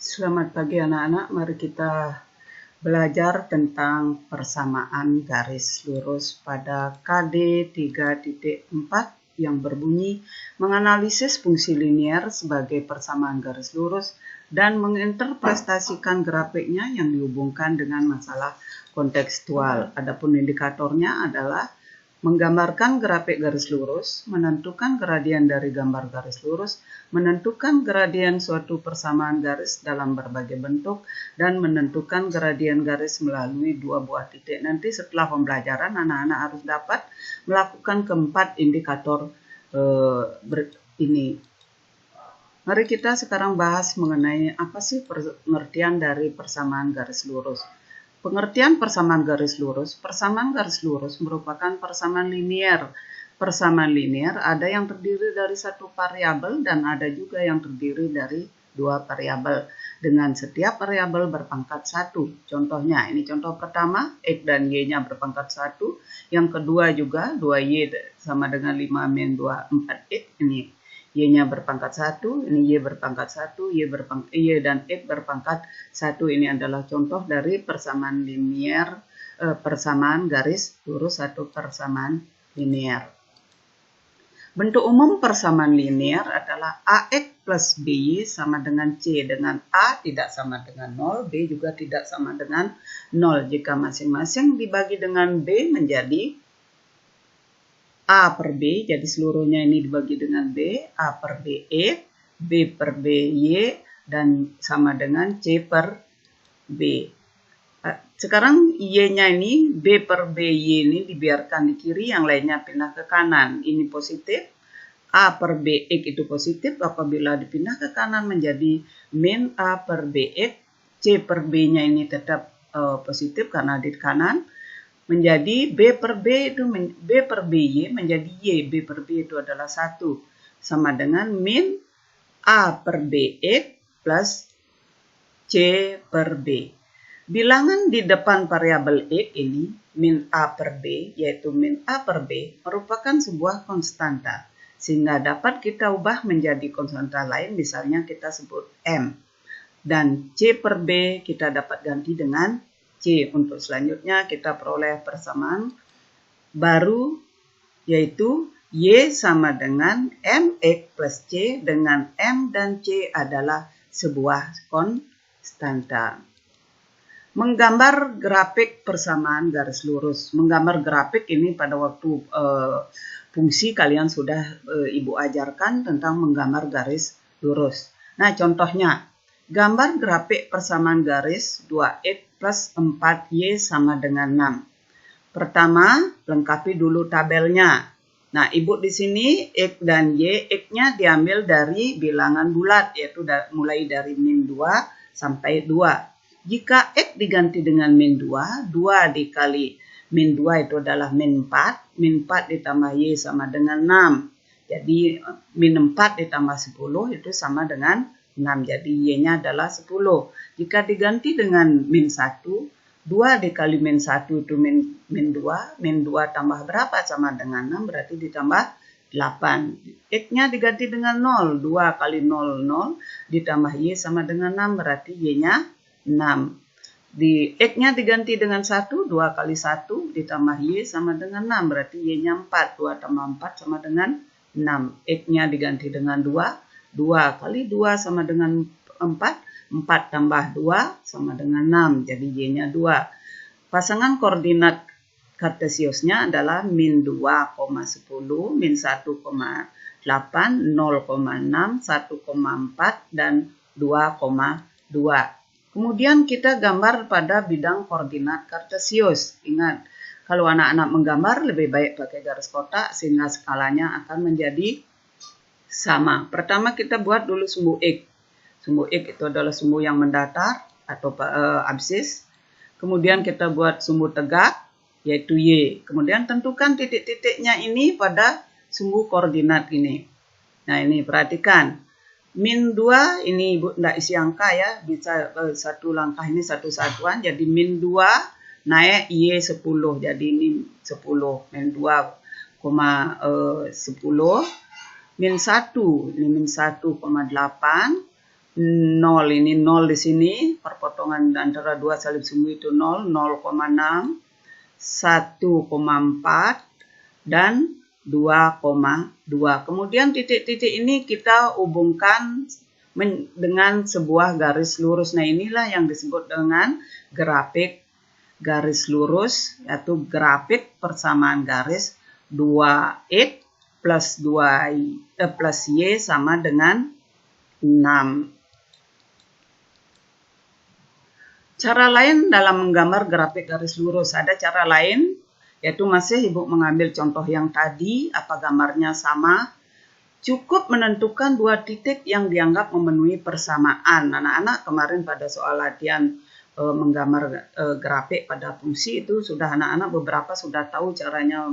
Selamat pagi anak-anak, mari kita belajar tentang persamaan garis lurus pada KD 3.4 yang berbunyi menganalisis fungsi linier sebagai persamaan garis lurus dan menginterpretasikan grafiknya yang dihubungkan dengan masalah kontekstual. Adapun indikatornya adalah menggambarkan grafik garis lurus, menentukan gradien dari gambar garis lurus, menentukan gradien suatu persamaan garis dalam berbagai bentuk, dan menentukan gradien garis melalui dua buah titik. Nanti setelah pembelajaran, anak-anak harus dapat melakukan keempat indikator ini. Mari kita sekarang bahas mengenai apa sih pengertian dari persamaan garis lurus. Pengertian persamaan garis lurus merupakan persamaan linier. Persamaan linier ada yang terdiri dari satu variabel dan ada juga yang terdiri dari dua variabel dengan setiap variabel berpangkat 1. Contohnya, ini contoh pertama, X dan Y-nya berpangkat 1. Yang kedua juga 2Y sama dengan 5 min 2, 4X. Ini Y-nya berpangkat 1, ini Y berpangkat 1, Y dan X berpangkat 1. Ini adalah contoh dari persamaan linier, persamaan garis lurus atau persamaan linier. Bentuk umum persamaan linier adalah AX plus BY sama dengan C, dengan A tidak sama dengan 0, B juga tidak sama dengan 0. Jika masing-masing dibagi dengan B menjadi A per B, jadi seluruhnya ini dibagi dengan B, A per B X, B per B Y, dan sama dengan C per B. Sekarang Y-nya ini, B per B Y ini dibiarkan di kiri, yang lainnya pindah ke kanan. Ini positif, A per B X itu positif, apabila dipindah ke kanan menjadi min A per B X, C per B-nya ini tetap positif karena di kanan. Menjadi B per B itu B per BY menjadi Y. B per B itu adalah 1. Sama dengan min A per BX plus C per B. Bilangan di depan variabel X ini, min A per B, yaitu min A per B, merupakan sebuah konstanta. Sehingga dapat kita ubah menjadi konstanta lain, misalnya kita sebut M. Dan C per B kita dapat ganti dengan C. Untuk selanjutnya kita peroleh persamaan baru, yaitu Y sama dengan MX plus C, dengan M dan C adalah sebuah konstanta. Menggambar grafik persamaan garis lurus. Menggambar grafik ini pada waktu fungsi kalian sudah Ibu ajarkan tentang menggambar garis lurus. Nah, contohnya, gambar grafik persamaan garis 2X plus 4Y sama dengan 6. Pertama, lengkapi dulu tabelnya. Nah, Ibu di sini X dan Y, X-nya diambil dari bilangan bulat, yaitu mulai dari min 2 sampai 2. Jika X diganti dengan min 2, 2 dikali min 2 itu adalah min 4. Min 4 ditambah Y sama dengan 6. Jadi, min 4 ditambah 10 itu sama dengan 6. Jadi Y-nya adalah 10. Jika diganti dengan min 1, 2 dikali min 1 itu min 2. Min 2 tambah berapa sama dengan 6, berarti ditambah 8. X-nya diganti dengan 0. 2 kali 0, 0. Ditambah Y sama dengan 6, berarti Y-nya 6. X-nya diganti dengan 1. 2 kali 1 ditambah Y sama dengan 6, berarti Y-nya 4. 2 tambah 4 sama dengan 6. X-nya diganti dengan 2. 2 kali 2 sama dengan 4. 4 tambah 2 sama dengan 6. Jadi Y-nya 2. Pasangan koordinat kartesiusnya adalah min 2,10, min 1,8, 0,6, 1,4, dan 2,2. Kemudian kita gambar pada bidang koordinat kartesius. Ingat, kalau anak-anak menggambar lebih baik pakai garis kotak sehingga skalanya akan menjadi sama. Pertama kita buat dulu sumbu X. Sumbu X itu adalah sumbu yang mendatar atau absis. Kemudian kita buat sumbu tegak, yaitu Y. Kemudian tentukan titik-titiknya ini pada sumbu koordinat ini. Nah, ini perhatikan. Min 2 ini Ibu tidak isi angka ya. Bisa satu langkah ini satu satuan. Jadi min 2 naik Y 10. Jadi ini 10. Min 2,10. Min 1, ini min 1,8, 0 ini 0 di sini, perpotongan antara 2 salib sumbu itu 0, 0,6, 1,4, dan 2,2. Kemudian titik-titik ini kita hubungkan dengan sebuah garis lurus. Nah, inilah yang disebut dengan grafik garis lurus, yaitu grafik persamaan garis 2x plus Y sama dengan 6. Cara lain dalam menggambar grafik garis lurus, ada cara lain, yaitu masih Ibu mengambil contoh yang tadi, apa gambarnya sama. Cukup menentukan 2 titik yang dianggap memenuhi persamaan. Anak-anak kemarin pada soal latihan menggambar grafik pada fungsi itu sudah anak-anak beberapa sudah tahu caranya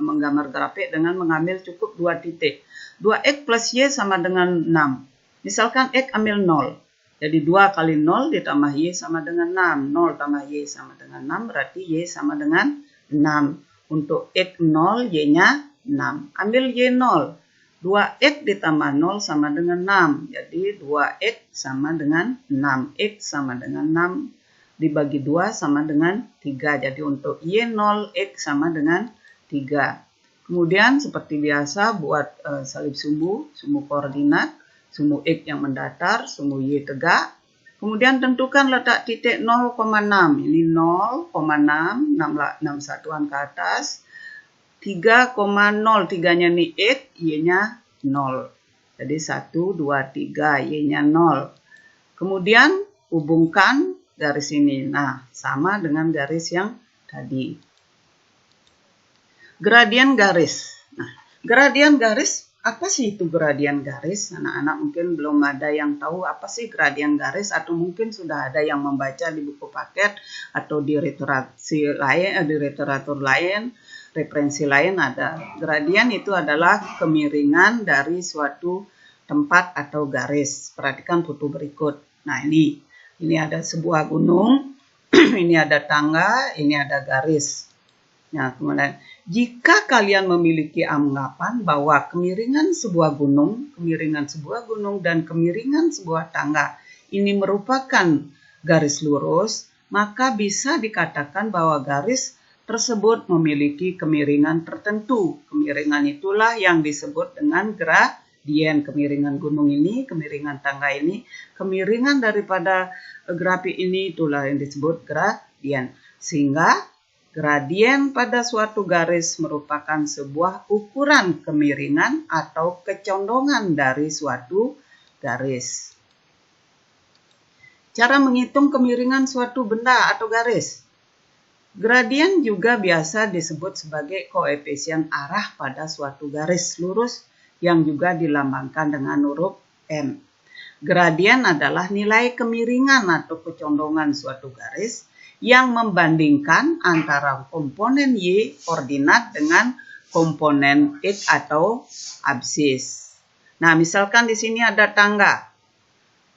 menggambar grafik dengan mengambil cukup 2 titik. 2x plus Y sama dengan 6. Misalkan X ambil 0. Jadi 2 kali 0 ditambah Y sama dengan 6. 0 tambah Y sama dengan 6 berarti Y sama dengan 6. Untuk X 0, Y-nya 6. Ambil Y 0. 2x ditambah 0 sama dengan 6. Jadi 2x sama dengan 6. X sama dengan 6 dibagi 2 sama dengan 3. Jadi untuk Y0, X sama dengan 3. Kemudian seperti biasa buat salib sumbu koordinat. Sumbu X yang mendatar, sumbu Y tegak. Kemudian tentukan letak titik 0,6. Ini 0,6, 6 satuan ke atas. 3,0, 3-nya ini X, Y-nya 0. Jadi 1, 2, 3, Y-nya 0. Kemudian hubungkan garis ini. Nah, sama dengan garis yang tadi. Gradien garis. Nah, gradien garis, apa sih itu gradien garis? Anak-anak mungkin belum ada yang tahu apa sih gradien garis, atau mungkin sudah ada yang membaca di buku paket atau di literatur lain, referensi lain ada. Gradien itu adalah kemiringan dari suatu tempat atau garis. Perhatikan foto berikut. Nah, ini ada sebuah gunung, ini ada tangga, ini ada garis. Nah, kemudian jika kalian memiliki anggapan bahwa kemiringan sebuah gunung dan kemiringan sebuah tangga ini merupakan garis lurus, maka bisa dikatakan bahwa garis tersebut memiliki kemiringan tertentu. Kemiringan itulah yang disebut dengan gradien. Kemiringan gunung ini, kemiringan tangga ini, kemiringan daripada grafik ini itulah yang disebut gradien. Sehingga gradien pada suatu garis merupakan sebuah ukuran kemiringan atau kecondongan dari suatu garis. Cara menghitung kemiringan suatu benda atau garis. Gradien juga biasa disebut sebagai koefisien arah pada suatu garis lurus yang juga dilambangkan dengan huruf M. Gradien adalah nilai kemiringan atau kecondongan suatu garis yang membandingkan antara komponen Y koordinat dengan komponen X atau absis. Nah, misalkan di sini ada tangga.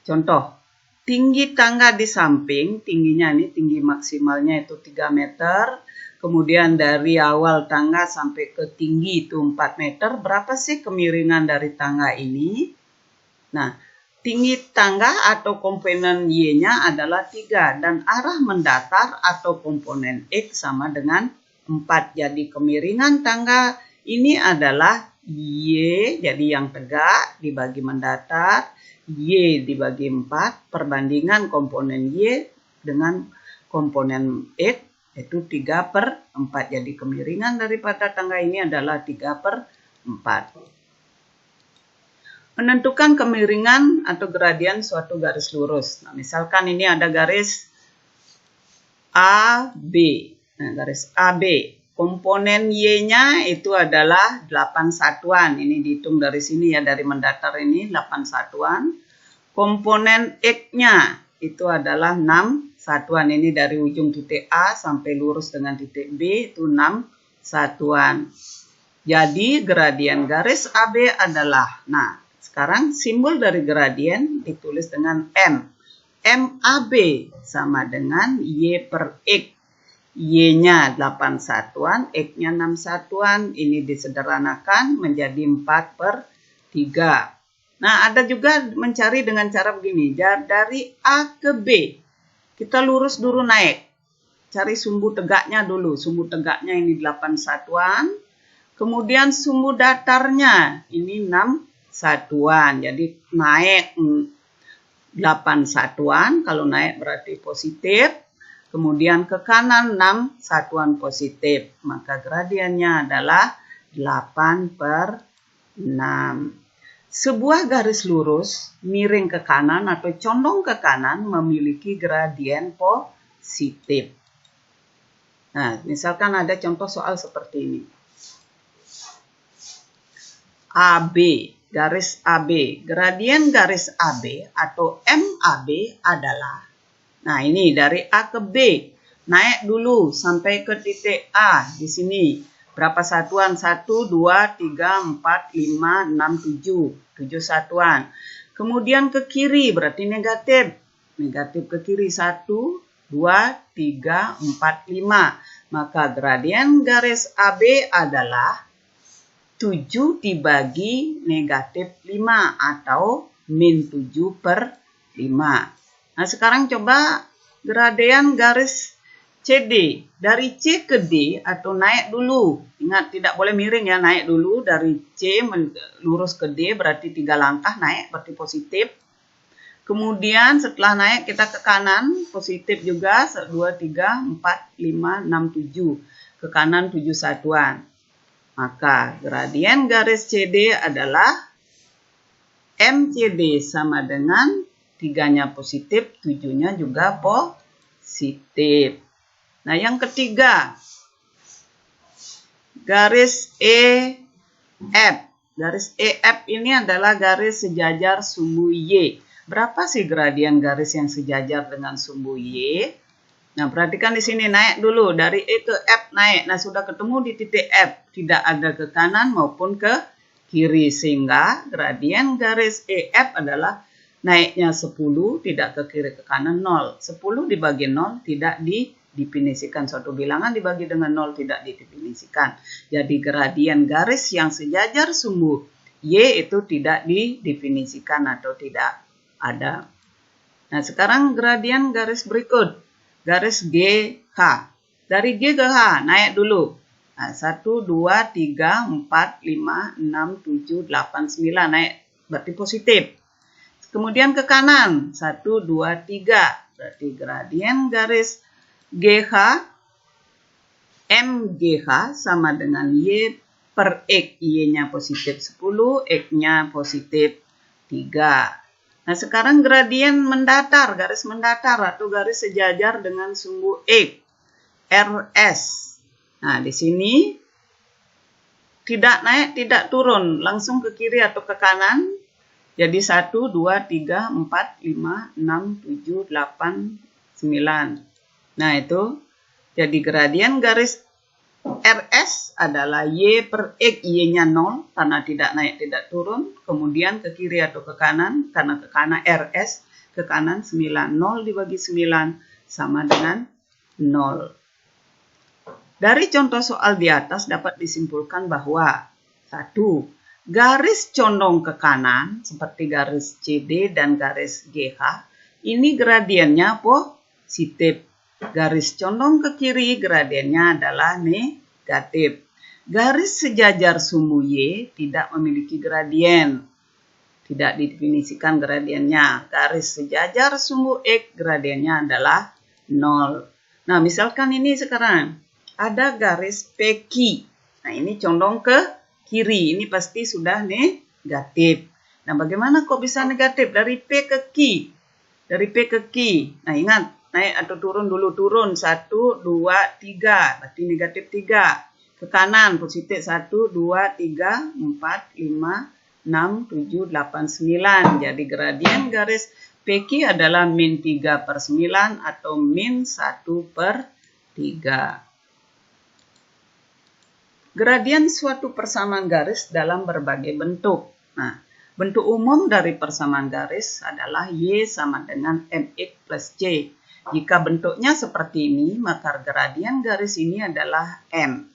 Contoh, tinggi tangga di samping, tingginya ini tinggi maksimalnya itu 3 meter. Kemudian dari awal tangga sampai ke tinggi itu 4 meter. Berapa sih kemiringan dari tangga ini? Nah, tinggi tangga atau komponen Y-nya adalah 3 dan arah mendatar atau komponen X sama dengan 4. Jadi kemiringan tangga ini adalah Y, jadi yang tegak dibagi mendatar, Y dibagi 4, perbandingan komponen Y dengan komponen X itu 3/4. Jadi kemiringan daripada tangga ini adalah 3/4. Menentukan kemiringan atau gradien suatu garis lurus. Nah, misalkan ini ada garis AB. Nah, garis AB. Komponen Y-nya itu adalah 8 satuan. Ini dihitung dari sini ya, dari mendatar ini 8 satuan. Komponen X-nya itu adalah 6 satuan. Ini dari ujung titik A sampai lurus dengan titik B itu 6 satuan. Jadi gradien garis AB adalah, nah, sekarang simbol dari gradien ditulis dengan M. MAB sama dengan Y/X. Y-nya 8 satuan, X-nya 6 satuan. Ini disederhanakan menjadi 4/3. Nah, ada juga mencari dengan cara begini. Dari A ke B, kita lurus dulu naik. Cari sumbu tegaknya dulu. Sumbu tegaknya ini 8 satuan. Kemudian sumbu datarnya ini 6 satuan. Jadi naik 8 satuan. Kalau naik berarti positif. Kemudian ke kanan 6 satuan positif. Maka gradiennya adalah 8/6. Sebuah garis lurus miring ke kanan atau condong ke kanan memiliki gradien positif. Nah, misalkan ada contoh soal seperti ini. AB, garis AB. Gradien garis AB atau MAB adalah, nah ini dari A ke B. Naik dulu sampai ke titik A di sini. Berapa satuan? 1, 2, 3, 4, 5, 6, 7. 7 satuan. Kemudian ke kiri berarti negatif. Negatif ke kiri 1, 2, 3, 4, 5. Maka gradien garis AB adalah 7 dibagi negatif 5 atau min 7/5. Nah, sekarang coba gradien garis CD. Dari C ke D atau naik dulu. Ingat, tidak boleh miring ya, naik dulu. Dari C lurus ke D berarti 3 langkah naik, berarti positif. Kemudian setelah naik kita ke kanan, positif juga. 2, 3, 4, 5, 6, 7. Ke kanan 7 satuan. Maka gradien garis CD adalah MCD sama dengan 3-nya positif, 7-nya juga positif. Nah, yang ketiga, garis EF. Garis EF ini adalah garis sejajar sumbu Y. Berapa sih gradien garis yang sejajar dengan sumbu Y? Nah, perhatikan di sini naik dulu. Dari E ke F naik. Nah, sudah ketemu di titik F. Tidak ada ke kanan maupun ke kiri. Sehingga gradien garis EF adalah naiknya 10, tidak ke kiri ke kanan 0. 10 dibagi 0 tidak didefinisikan. Suatu bilangan dibagi dengan 0 tidak didefinisikan. Jadi gradien garis yang sejajar sumbu Y itu tidak didefinisikan atau tidak ada. Nah, sekarang gradien garis berikut. Garis GH. Dari G ke H naik dulu. Nah, 1, 2, 3, 4, 5, 6, 7, 8, 9 naik. Berarti positif. Kemudian ke kanan. 1, 2, 3. Berarti gradien garis GH, MGH sama dengan Y per X. Y-nya positif 10, X-nya positif 3. Nah, sekarang gradien mendatar, garis mendatar atau garis sejajar dengan sumbu X, RS. Nah, di sini tidak naik, tidak turun, langsung ke kiri atau ke kanan. Jadi 1, 2, 3, 4, 5, 6, 7, 8, 9. Nah, itu jadi gradien garis RS adalah Y per X, Y-nya 0 karena tidak naik tidak turun. Kemudian ke kiri atau ke kanan, karena ke kanan RS, ke kanan 9. 0 dibagi 9 sama dengan 0. Dari contoh soal di atas dapat disimpulkan bahwa 1. Garis condong ke kanan seperti garis CD dan garis GH ini gradiennya positif. Garis condong ke kiri gradiennya adalah negatif. Garis sejajar sumbu Y tidak memiliki gradien. Tidak didefinisikan gradiennya. Garis sejajar sumbu X gradiennya adalah 0. Nah, misalkan ini sekarang ada garis PQ. Nah, ini condong ke kiri. Ini pasti sudah negatif. Nah, bagaimana kok bisa negatif? Dari P ke Q. Dari P ke Q. Nah, ingat. Naik atau turun dulu, turun 1, 2, 3, berarti negatif 3. Ke kanan positif 1, 2, 3, 4, 5, 6, 7, 8, 9. Jadi gradien garis PQ adalah min 3/9 atau min 1/3. Gradien suatu persamaan garis dalam berbagai bentuk. Nah, bentuk umum dari persamaan garis adalah Y sama dengan MX plus C. Jika bentuknya seperti ini, maka gradien garis ini adalah M.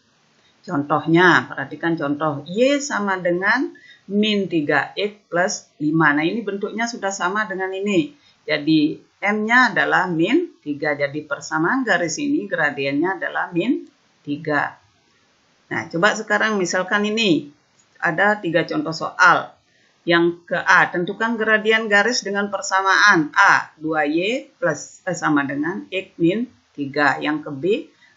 Contohnya, perhatikan contoh. Y sama dengan min 3x plus 5. Nah, ini bentuknya sudah sama dengan ini. Jadi, M-nya adalah min 3. Jadi, persamaan garis ini gradiennya adalah min 3. Nah, coba sekarang misalkan ini. Ada 3 contoh soal. Yang ke A, tentukan gradien garis dengan persamaan A, 2y plus sama dengan x min 3. Yang ke B,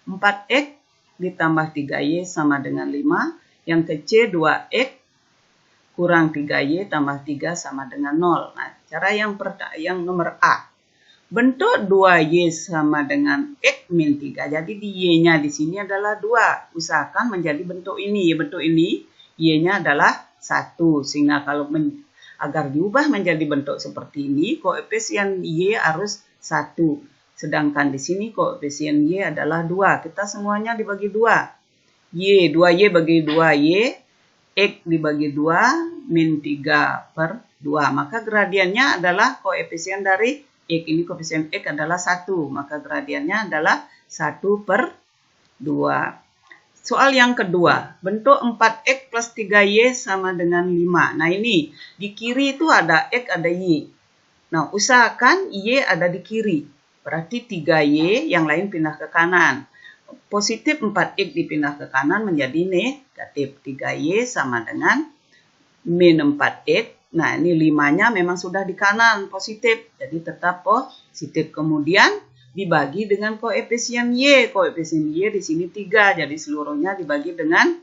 4x ditambah 3y sama dengan 5. Yang ke C, 2x kurang 3y tambah 3 sama dengan 0. Nah, cara yang nomor A. Bentuk 2y sama dengan x min 3. Jadi di y-nya di sini adalah 2. Usahakan menjadi bentuk ini. Bentuk ini y-nya adalah 1. Sehingga kalau agar diubah menjadi bentuk seperti ini, koefisien y harus 1. Sedangkan di sini koefisien y adalah 2. Kita semuanya dibagi 2. 2y bagi 2y, x dibagi 2, min 3 per 2. Maka gradiennya adalah koefisien dari x. Ini koefisien x adalah 1. Maka gradiennya adalah 1 per 2. Soal yang kedua, bentuk 4x plus 3y sama dengan 5. Nah, ini di kiri itu ada x, ada y. Nah, usahakan y ada di kiri. Berarti 3y yang lain pindah ke kanan. Positif 4x dipindah ke kanan menjadi negatif. 3y sama dengan min 4x. Nah, ini 5-nya memang sudah di kanan positif. Jadi tetap positif. Kemudian dibagi dengan koefisien y. Koefisien y di sini 3. Jadi seluruhnya dibagi dengan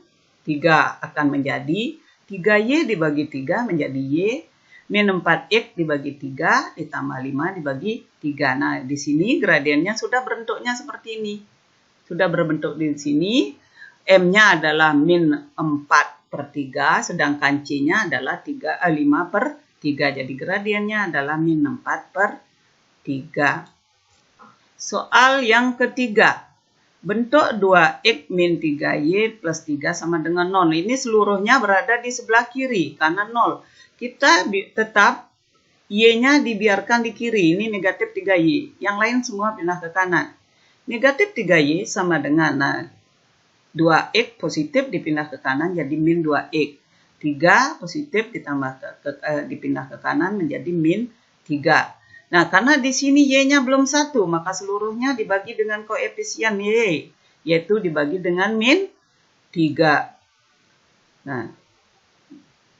3. Akan menjadi 3y dibagi 3 menjadi y. Min 4x dibagi 3 ditambah 5 dibagi 3. Nah, di sini gradiennya sudah berbentuknya seperti ini. Sudah berbentuk di sini. M-nya adalah min 4 per 3. Sedangkan C-nya adalah 5 per 3. Jadi gradiennya adalah min 4 per 3. Soal yang ketiga, bentuk 2x min 3y plus 3 sama dengan 0. Ini seluruhnya berada di sebelah kiri, karena 0. Kita tetap y-nya dibiarkan di kiri, ini negatif 3y. Yang lain semua pindah ke kanan. Negatif 3y sama dengan 2x positif dipindah ke kanan jadi min 2x. 3 positif ditambah dipindah ke kanan menjadi min 3. Nah, karena di sini y-nya belum 1, maka seluruhnya dibagi dengan koefisien y, yaitu dibagi dengan min 3. Nah,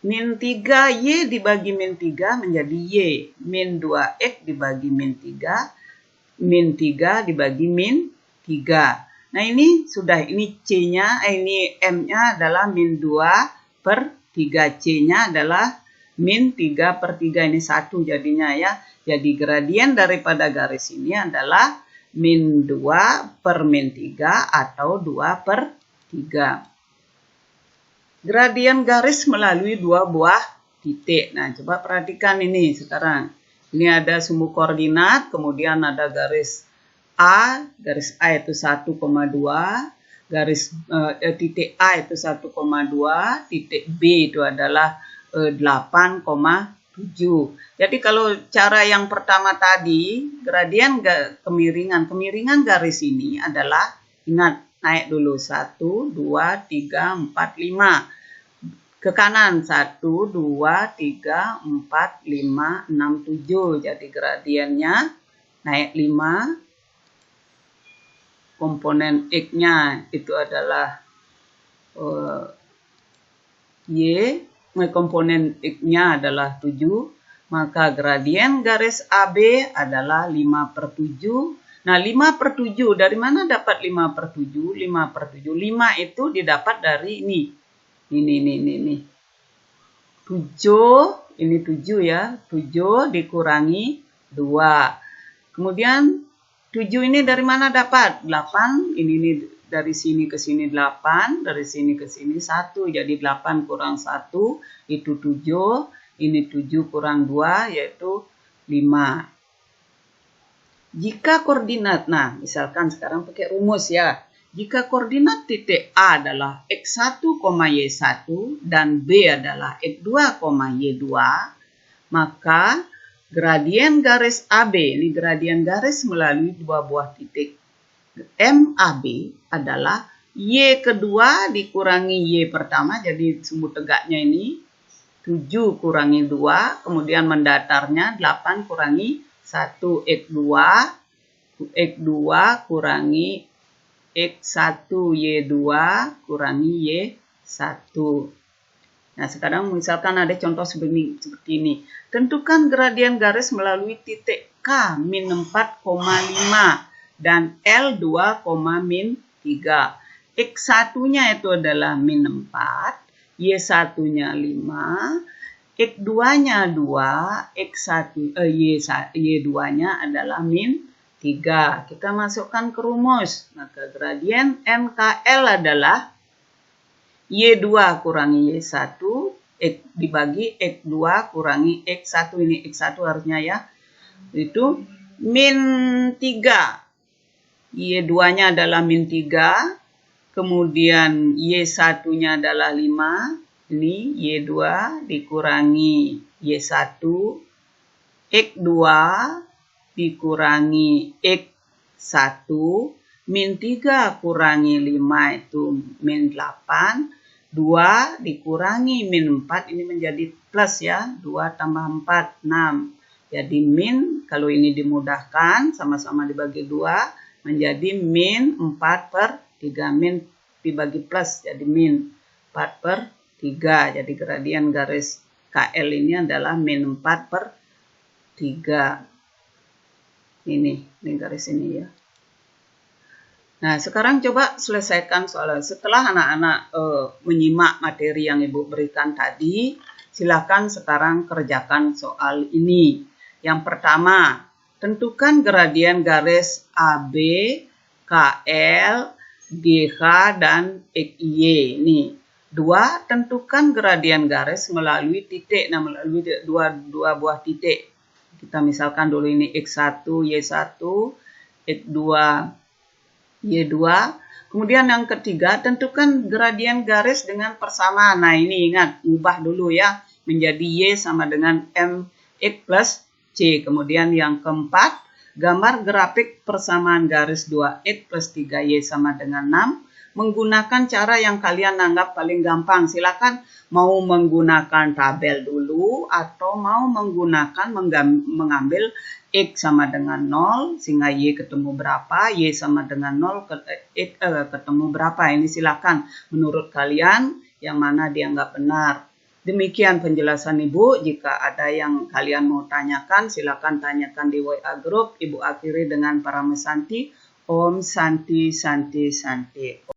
min 3y dibagi min 3 menjadi y. Min 2x dibagi min 3, min 3 dibagi min 3. Nah, ini sudah, ini C-nya, ini M-nya adalah min 2 per 3. C-nya adalah min 3 per 3. Ini 1 jadinya ya. Jadi gradien daripada garis ini adalah min 2 per min 3 atau 2 per 3. Gradien garis melalui dua buah titik. Nah, coba perhatikan ini sekarang. Ini ada sumbu koordinat, kemudian ada garis A itu 1,2, garis titik A itu 1,2, titik B itu adalah 8,7. Jadi kalau cara yang pertama tadi, gradien kemiringan garis ini adalah, ingat, naik dulu 1, 2, 3, 4, 5. Ke kanan 1, 2, 3, 4, 5, 6, 7. Jadi gradiennya naik 5. Komponen X-nya itu adalah Y. Komponen X-nya adalah 7, maka gradien garis AB adalah 5 per 7. Nah, 5 per 7, dari mana dapat 5 per 7? 5 per 7, 5 itu didapat dari ini. Ini. 7, ini 7 ya, 7 dikurangi 2. Kemudian 7 ini dari mana dapat? 8, ini dari sini ke sini 8, dari sini ke sini 1. Jadi 8 kurang 1 itu 7. Ini 7 kurang 2 yaitu 5. Jika koordinat, nah misalkan sekarang pakai rumus ya. Jika koordinat titik A adalah x1, y1 dan B adalah x2, y2, maka gradien garis AB, ini gradien garis melalui dua buah titik MAB adalah Y kedua dikurangi Y pertama, jadi sumbu tegaknya ini 7 kurangi 2, kemudian mendatarnya 8 kurangi 1, X2 kurangi X1 Y2 kurangi Y1. Nah, sekarang misalkan ada contoh seperti ini. Tentukan gradien garis melalui titik K min 4,5 dan L 2, min 3. X1-nya itu adalah min 4, Y1-nya 5, X2-nya 2, Y2-nya adalah min 3. Kita masukkan ke rumus. Maka gradien MKL adalah Y2 kurangi Y1 dibagi X2 kurangi X1. Ini X1 harusnya ya. Itu min 3. Y2-nya adalah min 3. Kemudian Y1-nya adalah 5. Ini Y2 dikurangi Y1. X2 dikurangi X1. Min 3 kurangi 5 itu min 8. 2 dikurangi min 4 ini menjadi plus ya. 2 tambah 4, 6. Jadi min, kalau ini dimudahkan, sama-sama dibagi 2, menjadi min 4/3. Min dibagi plus, jadi min 4/3. Jadi gradien garis KL ini adalah min 4/3. Ini garis ini ya. Nah, sekarang coba selesaikan soalnya. Setelah anak-anak menyimak materi yang Ibu berikan tadi, silakan sekarang kerjakan soal ini. Yang pertama, tentukan gradien garis AB, KL, GH, dan XY. Ini. 2. Tentukan gradien garis melalui titik. Nah, melalui dua buah titik. Kita misalkan dulu ini X1, Y1, X2, Y2. Kemudian yang ketiga, tentukan gradien garis dengan persamaan. Nah, ini ingat, ubah dulu ya. Menjadi Y sama dengan MX plus C. Kemudian yang keempat, gambar grafik persamaan garis 2X plus 3Y sama dengan 6. Menggunakan cara yang kalian anggap paling gampang. Silakan mau menggunakan tabel dulu atau mau menggunakan mengambil X sama dengan 0 sehingga Y ketemu berapa, Y sama dengan 0 X ketemu berapa. Ini silakan menurut kalian yang mana dianggap benar. Demikian penjelasan Ibu. Jika ada yang kalian mau tanyakan, silakan tanyakan di WA Group. Ibu akhiri dengan para mesanti. Om Santi Santi Santi.